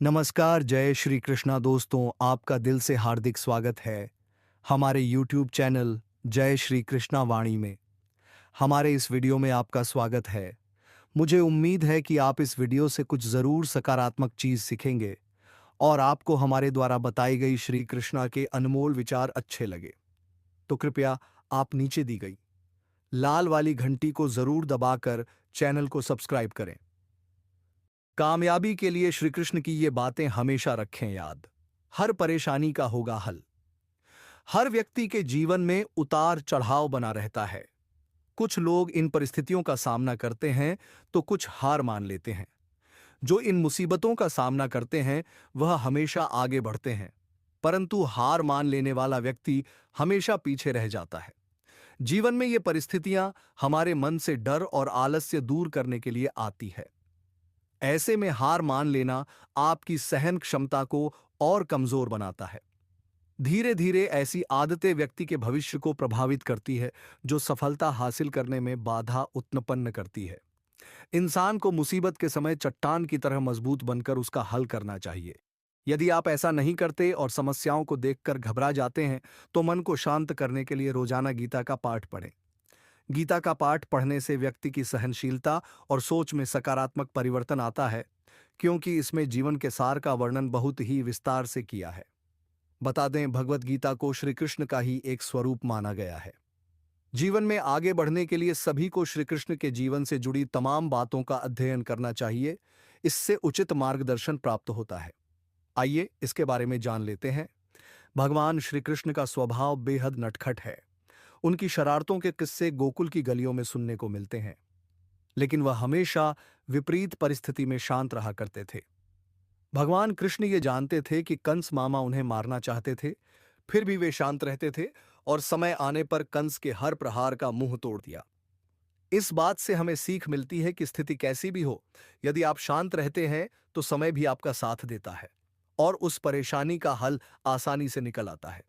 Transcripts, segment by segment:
नमस्कार, जय श्री कृष्णा दोस्तों, आपका दिल से हार्दिक स्वागत है हमारे YouTube चैनल जय श्री कृष्णा वाणी में। हमारे इस वीडियो में आपका स्वागत है। मुझे उम्मीद है कि आप इस वीडियो से कुछ ज़रूर सकारात्मक चीज़ सीखेंगे और आपको हमारे द्वारा बताई गई श्री कृष्णा के अनमोल विचार अच्छे लगे। तो कृपया आप नीचे दी गई लाल वाली घंटी को ज़रूर दबाकर चैनल को सब्सक्राइब करें। कामयाबी के लिए श्री कृष्ण की ये बातें हमेशा रखें याद। हर परेशानी का होगा हल। हर व्यक्ति के जीवन में उतार चढ़ाव बना रहता है। कुछ लोग इन परिस्थितियों का सामना करते हैं तो कुछ हार मान लेते हैं। जो इन मुसीबतों का सामना करते हैं वह हमेशा आगे बढ़ते हैं, परंतु हार मान लेने वाला व्यक्ति हमेशा पीछे रह जाता है। जीवन में ये परिस्थितियां हमारे मन से डर और आलस्य दूर करने के लिए आती है। ऐसे में हार मान लेना आपकी सहन क्षमता को और कमजोर बनाता है। धीरे धीरे ऐसी आदतें व्यक्ति के भविष्य को प्रभावित करती है, जो सफलता हासिल करने में बाधा उत्पन्न करती है। इंसान को मुसीबत के समय चट्टान की तरह मजबूत बनकर उसका हल करना चाहिए। यदि आप ऐसा नहीं करते और समस्याओं को देखकर घबरा जाते हैं, तो मन को शांत करने के लिए रोजाना गीता का पाठ पढ़ें। गीता का पाठ पढ़ने से व्यक्ति की सहनशीलता और सोच में सकारात्मक परिवर्तन आता है, क्योंकि इसमें जीवन के सार का वर्णन बहुत ही विस्तार से किया है। बता दें, भगवत गीता को श्री कृष्ण का ही एक स्वरूप माना गया है। जीवन में आगे बढ़ने के लिए सभी को श्री कृष्ण के जीवन से जुड़ी तमाम बातों का अध्ययन करना चाहिए। इससे उचित मार्गदर्शन प्राप्त होता है। आइए इसके बारे में जान लेते हैं। भगवान श्री कृष्ण का स्वभाव बेहद नटखट है। उनकी शरारतों के किस्से गोकुल की गलियों में सुनने को मिलते हैं, लेकिन वह हमेशा विपरीत परिस्थिति में शांत रहा करते थे। भगवान कृष्ण ये जानते थे कि कंस मामा उन्हें मारना चाहते थे, फिर भी वे शांत रहते थे और समय आने पर कंस के हर प्रहार का मुंह तोड़ दिया। इस बात से हमें सीख मिलती है कि स्थिति कैसी भी हो, यदि आप शांत रहते हैं तो समय भी आपका साथ देता है और उस परेशानी का हल आसानी से निकल आता है।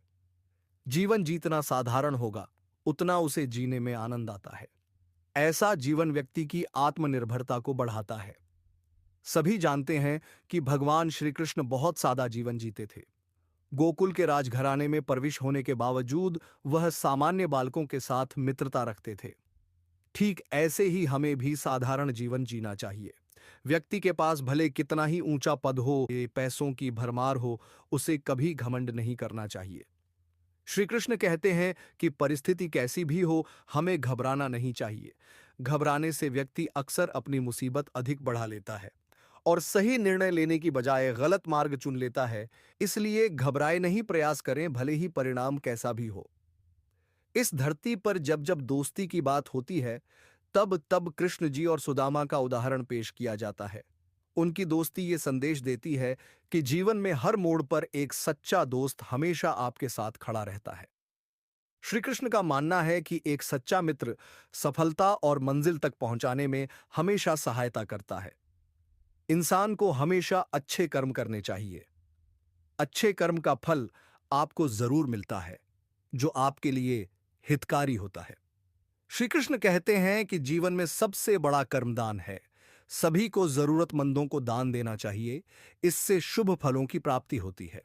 जीवन जितना साधारण होगा, उतना उसे जीने में आनंद आता है। ऐसा जीवन व्यक्ति की आत्मनिर्भरता को बढ़ाता है। सभी जानते हैं कि भगवान श्री कृष्ण बहुत सादा जीवन जीते थे। गोकुल के राजघराने में प्रविष्ट होने के बावजूद वह सामान्य बालकों के साथ मित्रता रखते थे। ठीक ऐसे ही हमें भी साधारण जीवन जीना चाहिए। व्यक्ति के पास भले कितना ही ऊंचा पद हो, पैसों की भरमार हो, उसे कभी घमंड नहीं करना चाहिए। श्री कृष्ण कहते हैं कि परिस्थिति कैसी भी हो, हमें घबराना नहीं चाहिए। घबराने से व्यक्ति अक्सर अपनी मुसीबत अधिक बढ़ा लेता है और सही निर्णय लेने की बजाय गलत मार्ग चुन लेता है। इसलिए घबराए नहीं, प्रयास करें, भले ही परिणाम कैसा भी हो। इस धरती पर जब जब दोस्ती की बात होती है, तब तब कृष्ण जी और सुदामा का उदाहरण पेश किया जाता है। उनकी दोस्ती ये संदेश देती है कि जीवन में हर मोड़ पर एक सच्चा दोस्त हमेशा आपके साथ खड़ा रहता है। श्री कृष्ण का मानना है कि एक सच्चा मित्र सफलता और मंजिल तक पहुंचाने में हमेशा सहायता करता है। इंसान को हमेशा अच्छे कर्म करने चाहिए। अच्छे कर्म का फल आपको जरूर मिलता है, जो आपके लिए हितकारी होता है। श्री कृष्ण कहते हैं कि जीवन में सबसे बड़ा कर्म दान है। सभी को जरूरतमंदों को दान देना चाहिए। इससे शुभ फलों की प्राप्ति होती है।